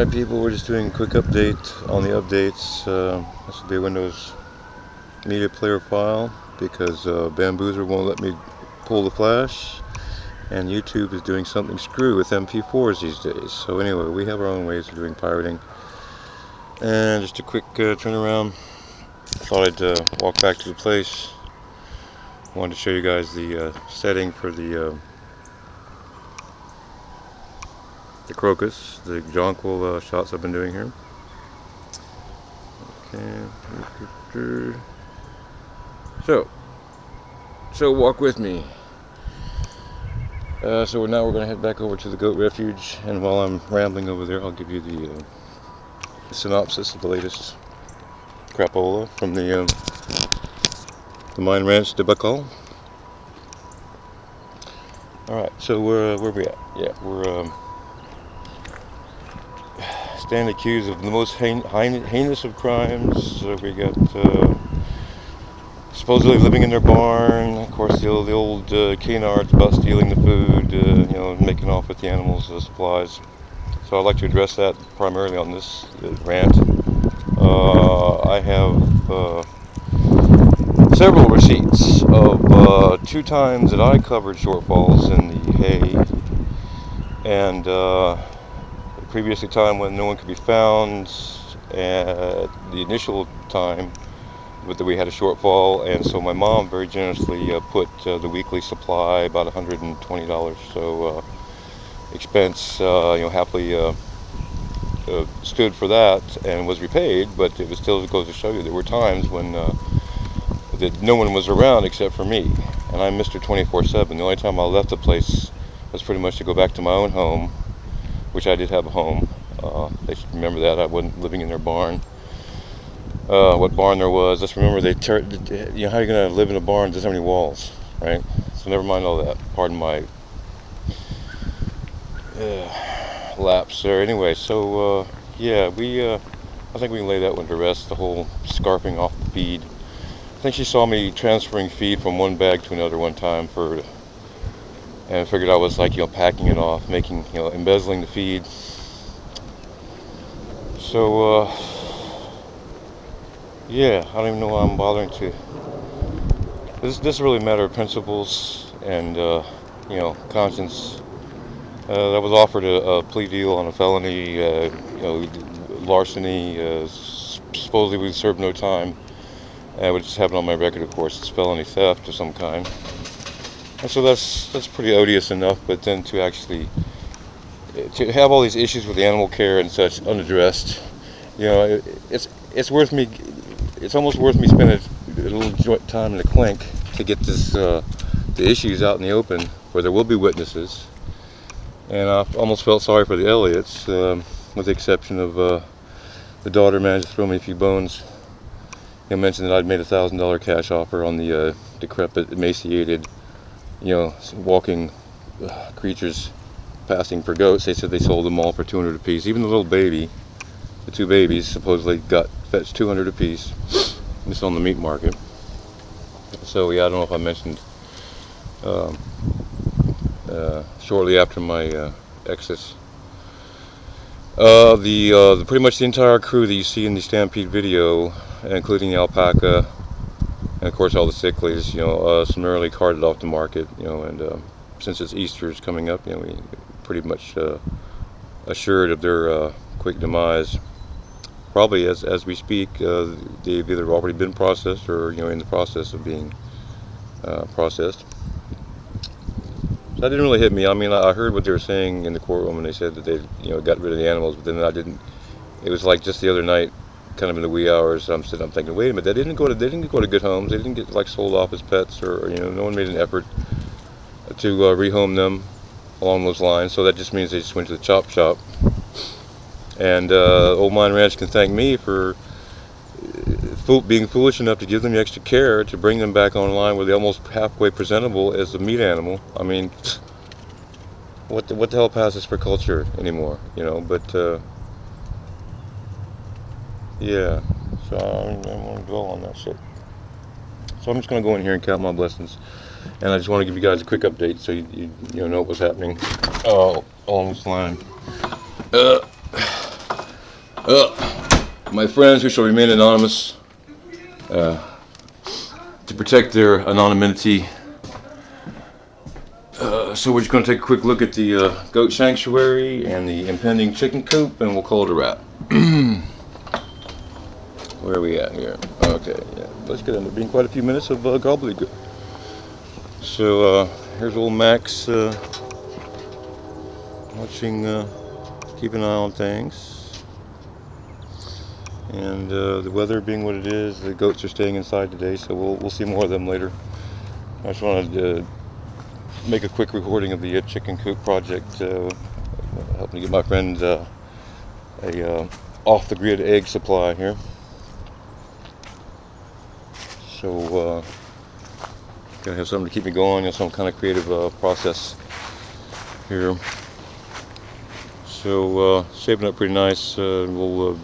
Alright people, we're just doing a quick update on the updates. This will be a Windows Media Player file because Bamboozler won't let me pull the flash, and YouTube is doing something screwy with MP4s these days. So anyway, we have our own ways of doing pirating. And just a quick turnaround. I thought I'd walk back to the place. Wanted to show you guys the setting for the crocus, the jonquil shots I've been doing here. Okay. So walk with me. So now we're going to head back over to the goat refuge, and while I'm rambling over there, I'll give you the synopsis of the latest crapola from the mine ranch debacle. Alright, so where we at? Yeah, we're stand accused of the most heinous of crimes. We got supposedly living in their barn. Of course, the old canards about stealing the food, making off with the animals' supplies. So I'd like to address that primarily on this rant. I have several receipts of 2 times that I covered shortfalls in the hay, and previously time when no one could be found at the initial time that we had a shortfall, and so my mom very generously put the weekly supply, about $120 so expense, happily stood for that and was repaid. But it still goes to show you there were times when that no one was around except for me, and I'm Mr. 24/7. The only time I left the place was pretty much to go back to my own home, which I did have a home. They should remember that I wasn't living in their barn. What barn there was, let's remember how are you going to live in a barn that doesn't have any walls, right? So never mind all that. Pardon my lapse there. Anyway, so yeah, I think we can lay that one to rest, the whole scarfing off the feed. I think she saw me transferring feed from one bag to another one time and figured I was like, packing it off, embezzling the feed. So, yeah, I don't even know why I'm bothering to. This is really a matter of principles and, conscience. I was offered a plea deal on a felony, larceny. Supposedly we served no time. Which just happened on my record, of course. It's felony theft of some kind. And so that's pretty odious enough, but then to actually have all these issues with the animal care and such unaddressed, it's worth me. It's almost worth me spending a little time in the clink to get the issues out in the open, where there will be witnesses. And I almost felt sorry for the Elliots, with the exception of the daughter managed to throw me a few bones. I mentioned that I'd made $1,000 cash offer on the decrepit, emaciated, walking creatures passing for goats. They said they sold them all for $200 apiece. Even the little baby, the 2 babies, supposedly got fetched $200 apiece. This on the meat market. So yeah, I don't know if I mentioned shortly after my exodus, pretty much the entire crew that you see in the Stampede video, including the alpaca and of course all the sicklies, summarily carted off the market, and since it's Easter is coming up, we pretty much assured of their quick demise. Probably as we speak, they've either already been processed or in the process of being processed. So that didn't really hit me. I mean, I heard what they were saying in the courtroom, and they said that they got rid of the animals, but then I didn't. It was like just the other night, kind of in the wee hours, I'm thinking, wait a minute, they didn't go to good homes. They didn't get sold off as pets, or no one made an effort to rehome them along those lines. So that just means they just went to the chop shop. And Old Mine Ranch can thank me for being foolish enough to give them the extra care to bring them back online where they're almost halfway presentable as a meat animal. I mean, what the hell passes for culture anymore, But yeah, so I don't want to dwell on that shit. So I'm just going to go in here and count my blessings, and I just want to give you guys a quick update so you know what's happening along this line. My friends who shall remain anonymous, to protect their anonymity. So we're just going to take a quick look at the goat sanctuary and the impending chicken coop, and we'll call it a wrap. Where are we at here? Okay, yeah, let's get into being quite a few minutes of gobbledygook. So here's old Max watching, keeping an eye on things, and the weather being what it is, the goats are staying inside today, so we'll see more of them later. I just wanted to make a quick recording of the chicken coop project, helping to get my friends a off-the-grid egg supply here. So gotta have something to keep me going, some kind of creative process here. So shaping up pretty nice. We'll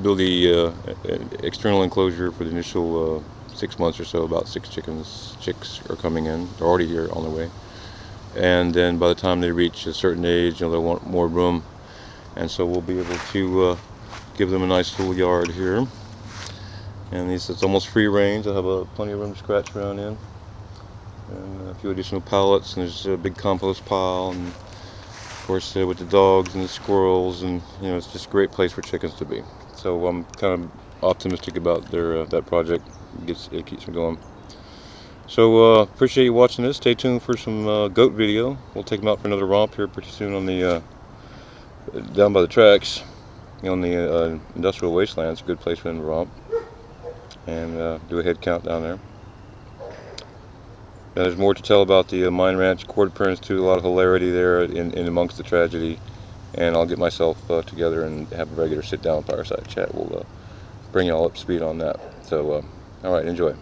build the external enclosure for the initial 6 months or so. About 6 chicks are coming in. They're already here on the way. And then by the time they reach a certain age, they'll want more room. And so we'll be able to give them a nice full yard here. And it's almost free range. They'll have plenty of room to scratch around in. And a few additional pallets, and there's a big compost pile. And of course, with the dogs and the squirrels, and it's just a great place for chickens to be. So I'm kind of optimistic about that project. It keeps me going. So appreciate you watching this. Stay tuned for some goat video. We'll take them out for another romp here pretty soon on the down by the tracks, on the industrial wasteland. It's a good place for them to romp, and do a head count down there. Now, there's more to tell about the Mine Ranch court appearance too. A lot of hilarity there in amongst the tragedy, and I'll get myself together and have a regular sit-down fireside chat. We'll bring you all up to speed on that. So, all right, enjoy.